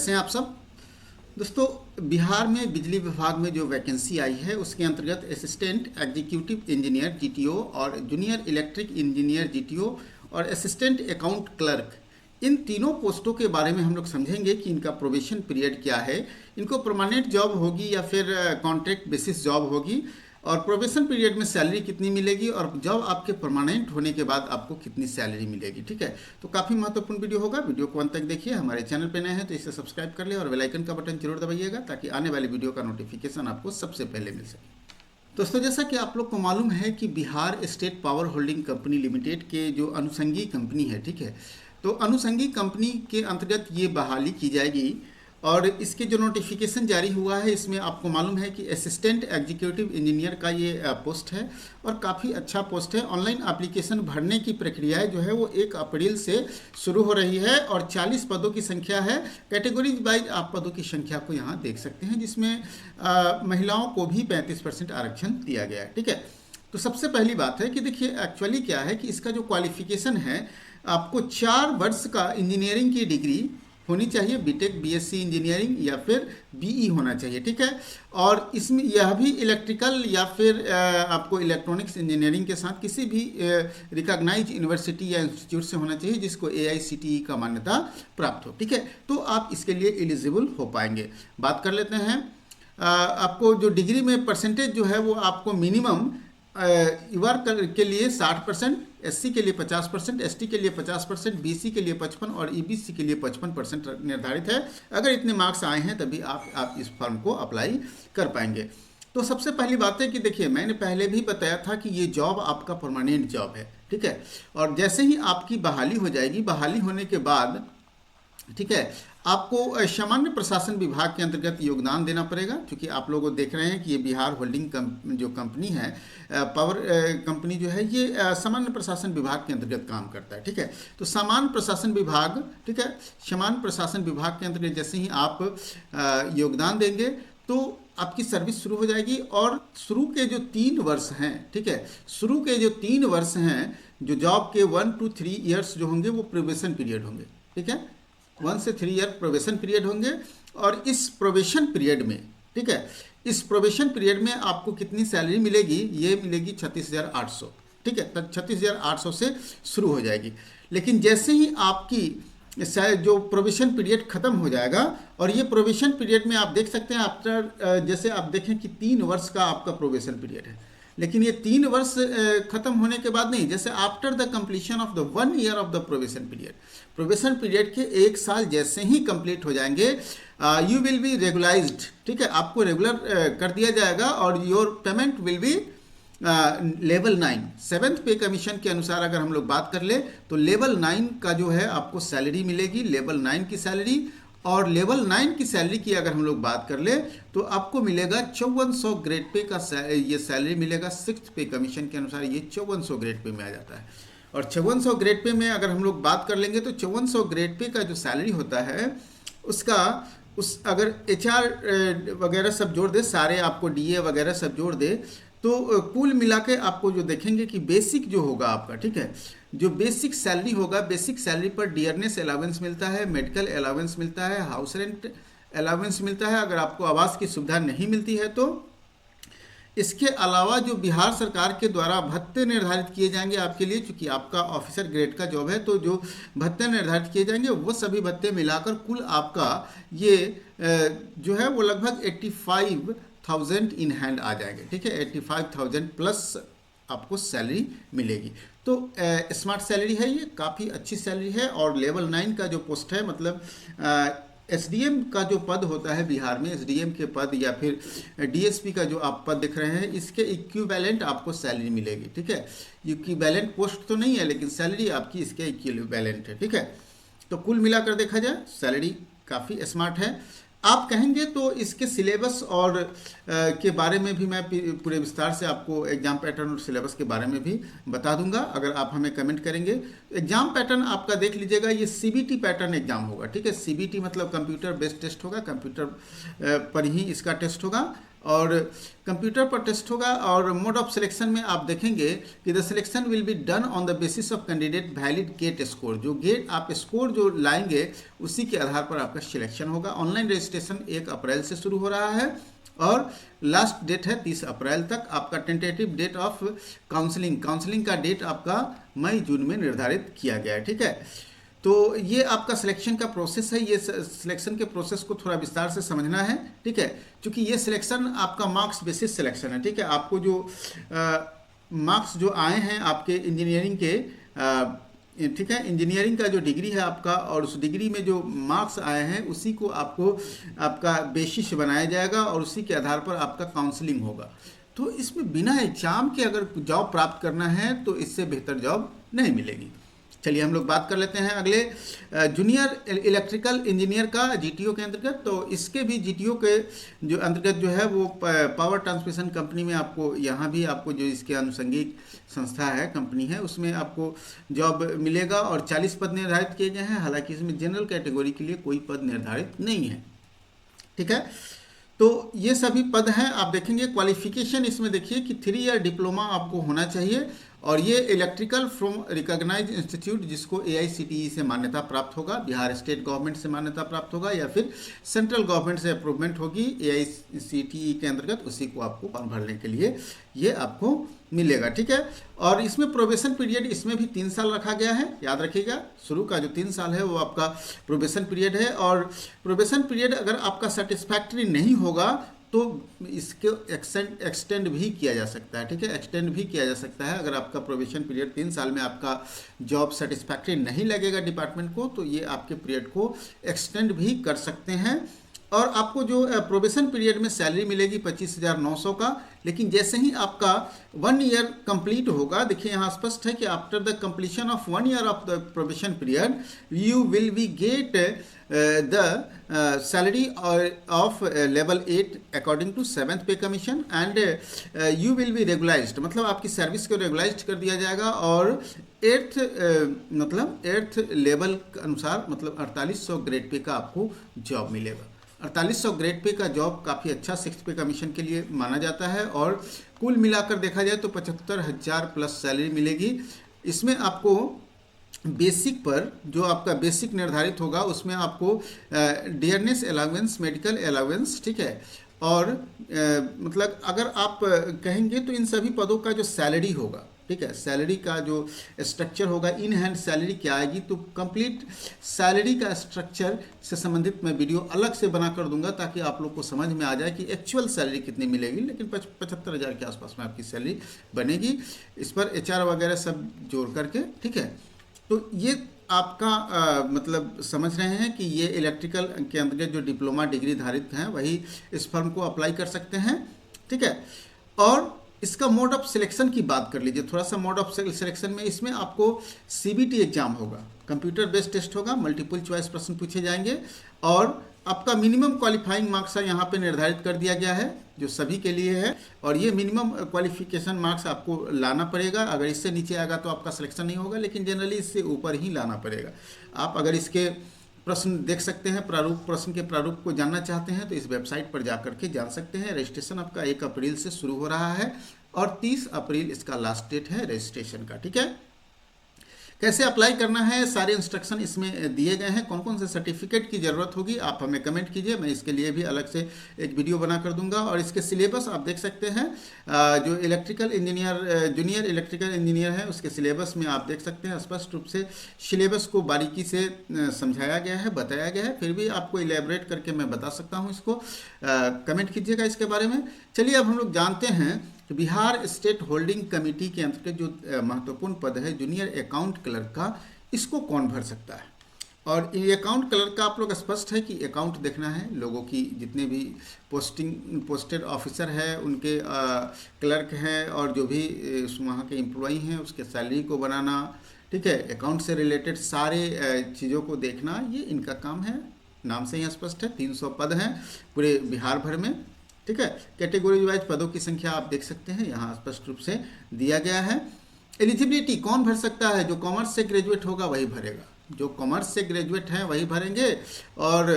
कैसे हैं आप सब दोस्तों। बिहार में बिजली विभाग में जो वैकेंसी आई है उसके अंतर्गत असिस्टेंट एग्जीक्यूटिव इंजीनियर जीटीओ और जूनियर इलेक्ट्रिक इंजीनियर जीटीओ और असिस्टेंट अकाउंट क्लर्क, इन तीनों पोस्टों के बारे में हम लोग समझेंगे कि इनका प्रोबेशन पीरियड क्या है, इनको परमानेंट जॉब होगी या फिर कॉन्ट्रैक्ट बेसिस जॉब होगी, और प्रोबेशन पीरियड में सैलरी कितनी मिलेगी और जॉब आपके परमानेंट होने के बाद आपको कितनी सैलरी मिलेगी। ठीक है, तो काफ़ी महत्वपूर्ण वीडियो होगा। वीडियो को अंत तक देखिए। हमारे चैनल पे नए हैं तो इसे सब्सक्राइब कर ले और बेल आइकन का बटन जरूर दबाइएगा ताकि आने वाली वीडियो का नोटिफिकेशन आपको सबसे पहले मिल सके। दोस्तों, जैसा कि आप लोग को मालूम है कि Bihar state power holding company limited के जो अनुषंगी कंपनी है, ठीक है, तो अनुषंगी कंपनी के अंतर्गत ये बहाली की जाएगी और इसके जो नोटिफिकेशन जारी हुआ है इसमें आपको मालूम है कि असिस्टेंट एग्जीक्यूटिव इंजीनियर का ये पोस्ट है और काफ़ी अच्छा पोस्ट है। ऑनलाइन एप्लीकेशन भरने की प्रक्रिया जो है वो 1 अप्रैल से शुरू हो रही है और 40 पदों की संख्या है। कैटेगरी वाइज आप पदों की संख्या को यहाँ देख सकते हैं, जिसमें महिलाओं को भी 35% आरक्षण दिया गया है। ठीक है, तो सबसे पहली बात है कि देखिए एक्चुअली क्या है कि इसका जो क्वालिफिकेशन है, आपको 4 वर्ष का इंजीनियरिंग की डिग्री होनी चाहिए, बीटेक बीएससी इंजीनियरिंग या फिर बीई होना चाहिए। ठीक है, और इसमें यह भी इलेक्ट्रिकल या फिर आपको इलेक्ट्रॉनिक्स इंजीनियरिंग के साथ किसी भी रिकॉग्नाइज यूनिवर्सिटी या इंस्टीट्यूट से होना चाहिए जिसको एआईसीटीई का मान्यता प्राप्त हो। ठीक है, तो आप इसके लिए एलिजिबल हो पाएंगे। बात कर लेते हैं, आपको जो डिग्री में परसेंटेज जो है वो आपको मिनिमम युवा के लिए 60%, एससी के लिए 50%, एसटी के लिए 50%, बीसी के लिए 55% और ईबीसी के लिए 55% निर्धारित है। अगर इतने मार्क्स आए हैं तभी आप इस फॉर्म को अप्लाई कर पाएंगे। तो सबसे पहली बात है कि देखिए मैंने पहले भी बताया था कि ये जॉब आपका परमानेंट जॉब है। ठीक है, और जैसे ही आपकी बहाली हो जाएगी, बहाली होने के बाद ठीक है आपको सामान्य प्रशासन विभाग के अंतर्गत योगदान देना पड़ेगा, क्योंकि आप लोग देख रहे हैं कि ये बिहार होल्डिंग जो कंपनी है, पावर कंपनी जो है, ये सामान्य प्रशासन विभाग के अंतर्गत काम करता है। ठीक है, तो सामान्य प्रशासन विभाग, ठीक है, सामान्य प्रशासन विभाग के अंतर्गत जैसे ही आप योगदान देंगे तो आपकी सर्विस शुरू हो जाएगी। और शुरू के जो 3 वर्ष हैं, ठीक है, शुरू के जो 3 वर्ष हैं, जो जॉब के 1 to 3 ईयर्स जो होंगे वो प्रोबेशन पीरियड होंगे। ठीक है, 1 से 3 ईयर प्रोबेशन पीरियड होंगे। और इस प्रोबेशन पीरियड में, ठीक है, इस प्रोबेशन पीरियड में आपको कितनी सैलरी मिलेगी? ये मिलेगी 36,800। ठीक है, तब 36,800 से शुरू हो जाएगी। लेकिन जैसे ही आपकी जो प्रोबेशन पीरियड खत्म हो जाएगा, और ये प्रोबेशन पीरियड में आप देख सकते हैं आफ्टर, जैसे आप देखें कि 3 वर्ष का आपका प्रोबेशन पीरियड है, लेकिन ये 3 वर्ष खत्म होने के बाद नहीं, जैसे after the completion of the 1 year of the probation period, probation period के 1 साल जैसे ही कंप्लीट हो जाएंगे, यू विल बी रेगुलाइज्ड। ठीक है, आपको रेगुलर कर दिया जाएगा और your payment will be level 9 7th pay commission के अनुसार अगर हम लोग बात कर ले तो लेवल 9 का जो है आपको सैलरी मिलेगी, लेवल 9 की सैलरी। और लेवल 9 की सैलरी की अगर हम लोग बात कर ले तो आपको मिलेगा 5400 ग्रेड पे का ये सैलरी मिलेगा। 6th पे कमीशन के अनुसार ये 5400 ग्रेड पे में आ जाता है। और 5400 ग्रेड पे में अगर हम लोग बात कर लेंगे तो 5400 ग्रेड पे का जो सैलरी होता है उसका अगर HR वगैरह सब जोड़ दे, सारे आपको DA वगैरह सब जोड़ दे, तो कुल मिला के आपको जो देखेंगे कि बेसिक जो होगा आपका, ठीक है, जो बेसिक सैलरी होगा, बेसिक सैलरी पर डियरनेस अलाउंस मिलता है, मेडिकल अलाउंस मिलता है, हाउस रेंट अलाउंस मिलता है। अगर आपको आवास की सुविधा नहीं मिलती है तो इसके अलावा जो बिहार सरकार के द्वारा भत्ते निर्धारित किए जाएंगे आपके लिए, चूंकि आपका ऑफिसर ग्रेड का जॉब है, तो जो भत्ते निर्धारित किए जाएंगे वो सभी भत्ते मिलाकर कुल आपका ये जो है वो लगभग 85,000 इन हैंड आ जाएंगे। ठीक है, 85,000 प्लस आपको सैलरी मिलेगी। तो स्मार्ट सैलरी है, ये काफ़ी अच्छी सैलरी है। और लेवल 9 का जो पोस्ट है, मतलब SDM का जो पद होता है बिहार में, SDM के पद या फिर DSP का जो आप पद देख रहे हैं, इसके इक्विवेलेंट आपको सैलरी मिलेगी। ठीक है, इक्विवेलेंट पोस्ट तो नहीं है लेकिन सैलरी आपकी इसके इक्विवेलेंट है। ठीक है, तो कुल मिलाकर देखा जाए सैलरी काफ़ी स्मार्ट है। आप कहेंगे तो इसके सिलेबस और के बारे में भी मैं पूरे विस्तार से आपको एग्जाम पैटर्न और सिलेबस के बारे में भी बता दूंगा अगर आप हमें कमेंट करेंगे। एग्जाम पैटर्न आपका देख लीजिएगा, ये CBT पैटर्न एग्जाम होगा। ठीक है, CBT मतलब कंप्यूटर बेस्ड टेस्ट होगा, कंप्यूटर पर ही इसका टेस्ट होगा। और कंप्यूटर पर टेस्ट होगा। और मोड ऑफ सिलेक्शन में आप देखेंगे कि the selection will be done on the basis of candidate valid GATE score. जो गेट आप स्कोर जो लाएंगे उसी के आधार पर आपका सिलेक्शन होगा। ऑनलाइन रजिस्ट्रेशन 1 अप्रैल से शुरू हो रहा है और लास्ट डेट है 30 अप्रैल तक। आपका टेंटेटिव डेट ऑफ काउंसलिंग का डेट आपका मई जून में निर्धारित किया गया है। ठीक है, तो ये आपका सिलेक्शन का प्रोसेस है। ये सिलेक्शन के प्रोसेस को थोड़ा विस्तार से समझना है। ठीक है, क्योंकि ये सिलेक्शन आपका मार्क्स बेसिस सिलेक्शन है। ठीक है, आपको जो मार्क्स जो आए हैं आपके इंजीनियरिंग के, ठीक है, इंजीनियरिंग का जो डिग्री है आपका और उस डिग्री में जो मार्क्स आए हैं उसी को आपको आपका बेसिस बनाया जाएगा और उसी के आधार पर आपका काउंसलिंग होगा। तो इसमें बिना एग्जाम के अगर जॉब प्राप्त करना है तो इससे बेहतर जॉब नहीं मिलेगी। चलिए हम लोग बात कर लेते हैं अगले जूनियर इलेक्ट्रिकल इंजीनियर का जीटीओ के अंतर्गत। तो इसके भी जीटीओ के जो अंतर्गत जो है वो पावर ट्रांसमिशन कंपनी में आपको यहाँ भी आपको जो इसके आनुषंगिक संस्था है, कंपनी है, उसमें आपको जॉब मिलेगा और 40 पद निर्धारित किए गए हैं। हालांकि इसमें जनरल कैटेगरी के लिए कोई पद निर्धारित नहीं है। ठीक है, तो ये सभी पद हैं। आप देखेंगे क्वालिफिकेशन इसमें देखिए कि 3 ईयर डिप्लोमा आपको होना चाहिए और ये इलेक्ट्रिकल फ्रॉम रिकॉग्नाइज इंस्टीट्यूट जिसको AICTE से मान्यता प्राप्त होगा, बिहार स्टेट गवर्नमेंट से मान्यता प्राप्त होगा या फिर सेंट्रल गवर्नमेंट से अप्रूवमेंट होगी AICTE के अंतर्गत, उसी को आपको फॉर्म भरने के लिए ये आपको मिलेगा। ठीक है, और इसमें प्रोबेशन पीरियड इसमें भी 3 साल रखा गया है। याद रखिएगा, शुरू का जो 3 साल है वो आपका प्रोबेशन पीरियड है और प्रोबेशन पीरियड अगर आपका सेटिस्फैक्ट्री नहीं होगा तो इसको एक्सटेंड भी किया जा सकता है। ठीक है, एक्सटेंड भी किया जा सकता है। अगर आपका प्रोबेशन पीरियड 3 साल में आपका जॉब सेटिस्फैक्ट्री नहीं लगेगा डिपार्टमेंट को तो ये आपके पीरियड को एक्सटेंड भी कर सकते हैं। और आपको जो प्रोबेशन पीरियड में सैलरी मिलेगी 25,900 का, लेकिन जैसे ही आपका 1 ईयर कंप्लीट होगा, देखिए यहाँ स्पष्ट है कि after the completion of 1 year of the probation period you will be get the salary of level 8 according to 7th pay commission and you will be regularised, मतलब आपकी सर्विस को रेगुलाइज्ड कर दिया जाएगा और 8th लेवल के अनुसार मतलब 4800 ग्रेड पे का आपको जॉब मिलेगा। 4800 ग्रेड पे का जॉब काफ़ी अच्छा 6th पे कमीशन के लिए माना जाता है और कुल मिलाकर देखा जाए तो 75,000 प्लस सैलरी मिलेगी। इसमें आपको बेसिक पर जो आपका बेसिक निर्धारित होगा उसमें आपको डियरनेस अलाउंस, मेडिकल अलाउंस, ठीक है, और मतलब अगर आप कहेंगे तो इन सभी पदों का जो सैलरी होगा, ठीक है, सैलरी का जो स्ट्रक्चर होगा, इन हैंड सैलरी क्या आएगी, तो कंप्लीट सैलरी का स्ट्रक्चर से संबंधित मैं वीडियो अलग से बना कर दूंगा ताकि आप लोग को समझ में आ जाए कि एक्चुअल सैलरी कितनी मिलेगी। लेकिन 75,000 के आसपास में आपकी सैलरी बनेगी, इस पर HR वगैरह सब जोड़ करके। ठीक है, तो ये आपका मतलब समझ रहे हैं कि ये इलेक्ट्रिकल के अंतर्गत जो डिप्लोमा डिग्री धारित हैं वही इस फर्म को अप्लाई कर सकते हैं। ठीक है, और इसका मोड ऑफ सिलेक्शन की बात कर लीजिए थोड़ा सा। मोड ऑफ सिलेक्शन में इसमें आपको CBT एग्जाम होगा, कंप्यूटर बेस्ड टेस्ट होगा, मल्टीपल चॉइस प्रश्न पूछे जाएंगे और आपका मिनिमम क्वालिफाइंग मार्क्स यहाँ पे निर्धारित कर दिया गया है जो सभी के लिए है और ये मिनिमम क्वालिफिकेशन मार्क्स आपको लाना पड़ेगा। अगर इससे नीचे आएगा तो आपका सिलेक्शन नहीं होगा, लेकिन जनरली इससे ऊपर ही लाना पड़ेगा। आप अगर इसके प्रश्न देख सकते हैं, प्रारूप, प्रश्न के प्रारूप को जानना चाहते हैं तो इस वेबसाइट पर जाकर के जान सकते हैं। रजिस्ट्रेशन आपका 1 अप्रैल से शुरू हो रहा है और 30 अप्रैल इसका लास्ट डेट है रजिस्ट्रेशन का। ठीक है, कैसे अप्लाई करना है सारे इंस्ट्रक्शन इसमें दिए गए हैं। कौन कौन से सर्टिफिकेट की ज़रूरत होगी आप हमें कमेंट कीजिए, मैं इसके लिए भी अलग से एक वीडियो बना कर दूंगा। और इसके सिलेबस आप देख सकते हैं, जो electrical engineer junior electrical engineer है उसके सिलेबस में आप देख सकते हैं स्पष्ट रूप से सिलेबस को बारीकी से समझाया गया है, बताया गया है। फिर भी आपको इलेबरेट करके मैं बता सकता हूँ इसको, कमेंट कीजिएगा इसके बारे में। चलिए अब हम लोग जानते हैं बिहार स्टेट होल्डिंग कमेटी के अंतर्गत जो महत्वपूर्ण पद है जूनियर अकाउंट क्लर्क का, इसको कौन भर सकता है। और ये अकाउंट क्लर्क का आप लोग स्पष्ट है कि अकाउंट देखना है लोगों की, जितने भी पोस्टेड ऑफिसर है उनके क्लर्क हैं और जो भी वहाँ के एम्प्लॉई हैं उसके सैलरी को बनाना, ठीक है, अकाउंट से रिलेटेड सारे चीज़ों को देखना, ये इनका काम है। नाम से ही स्पष्ट है। 300 पद हैं पूरे बिहार भर में। ठीक है, कैटेगरी वाइज पदों की संख्या आप देख सकते हैं, यहाँ स्पष्ट रूप से दिया गया है। एलिजिबिलिटी कौन भर सकता है, जो कॉमर्स से ग्रेजुएट होगा वही भरेगा, जो कॉमर्स से ग्रेजुएट हैं वही भरेंगे। और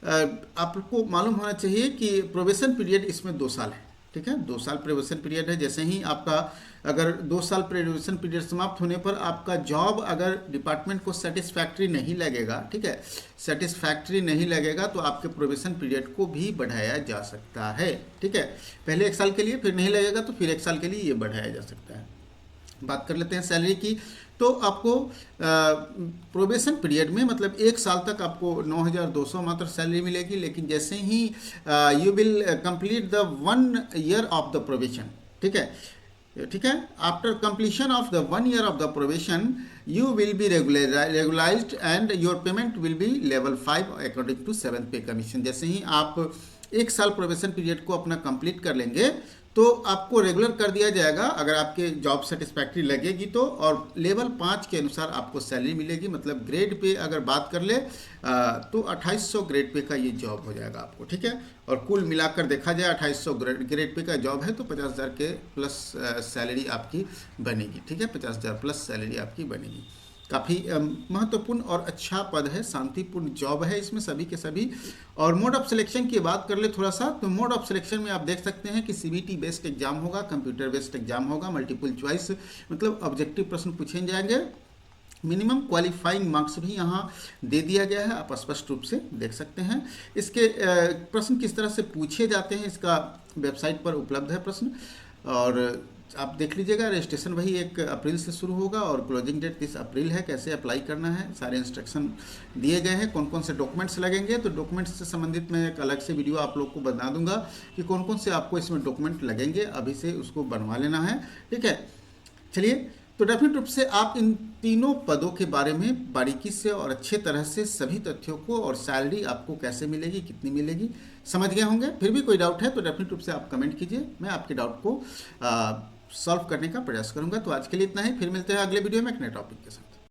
आपको मालूम होना चाहिए कि प्रोबेशन पीरियड इसमें 2 साल है, ठीक है, 2 साल प्रोबेशन पीरियड है। जैसे ही आपका अगर 2 साल प्रोबेशन पीरियड समाप्त होने पर आपका जॉब अगर डिपार्टमेंट को सेटिस्फैक्ट्री नहीं लगेगा, ठीक है, सेटिस्फैक्ट्री नहीं लगेगा तो आपके प्रोबेशन पीरियड को भी बढ़ाया जा सकता है, ठीक है। पहले 1 साल के लिए, फिर नहीं लगेगा तो फिर 1 साल के लिए ये बढ़ाया जा सकता है। बात कर लेते हैं सैलरी की। तो आपको प्रोबेशन पीरियड में मतलब 1 साल तक आपको 9,200 मात्र सैलरी मिलेगी, लेकिन जैसे ही you will complete the 1 year of the probation, ठीक है, ठीक है, after completion of the 1 year of the probation you will be regularised and your payment will be level 5 according to 7th pay commission. जैसे ही आप 1 साल probation period को अपना complete कर लेंगे तो आपको रेगुलर कर दिया जाएगा अगर आपके जॉब सेटिस्फैक्ट्री लगेगी तो, और लेवल 5 के अनुसार आपको सैलरी मिलेगी। मतलब ग्रेड पे अगर बात कर ले तो 2800 ग्रेड पे का ये जॉब हो जाएगा आपको, ठीक है। और कुल मिलाकर देखा जाए 2800 ग्रेड पे का जॉब है तो 50,000 के प्लस सैलरी आपकी बनेगी, ठीक है, 50,000 प्लस सैलरी आपकी बनेगी। काफ़ी महत्वपूर्ण और अच्छा पद है, शांतिपूर्ण जॉब है इसमें सभी के सभी। और मोड ऑफ सिलेक्शन की बात कर ले थोड़ा सा, तो मोड ऑफ सिलेक्शन में आप देख सकते हैं कि सीबीटी बेस्ड एग्जाम होगा, कंप्यूटर बेस्ड एग्जाम होगा, मल्टीपल चॉइस मतलब ऑब्जेक्टिव प्रश्न पूछे जाएंगे। मिनिमम क्वालिफाइंग मार्क्स भी यहाँ दे दिया गया है, आप स्पष्ट रूप से देख सकते हैं। इसके प्रश्न किस तरह से पूछे जाते हैं इसका वेबसाइट पर उपलब्ध है प्रश्न, और आप देख लीजिएगा। रजिस्ट्रेशन वही 1 अप्रैल से शुरू होगा और क्लोजिंग डेट 30 अप्रैल है। कैसे अप्लाई करना है सारे इंस्ट्रक्शन दिए गए हैं। कौन कौन से डॉक्यूमेंट्स लगेंगे, तो डॉक्यूमेंट्स से संबंधित मैं एक अलग से वीडियो आप लोग को बता दूंगा कि कौन कौन से आपको इसमें डॉक्यूमेंट लगेंगे, अभी से उसको बनवा लेना है, ठीक है। चलिए, तो डेफिनेट रूप से आप इन तीनों पदों के बारे में बारीकी से और अच्छे तरह से सभी तथ्यों को और सैलरी आपको कैसे मिलेगी, कितनी मिलेगी, समझ गए होंगे। फिर भी कोई डाउट है तो डेफिनेट रूप से आप कमेंट कीजिए, मैं आपके डाउट को सॉल्व करने का प्रयास करूंगा। तो आज के लिए इतना ही, फिर मिलते हैं अगले वीडियो में एक नए टॉपिक के साथ।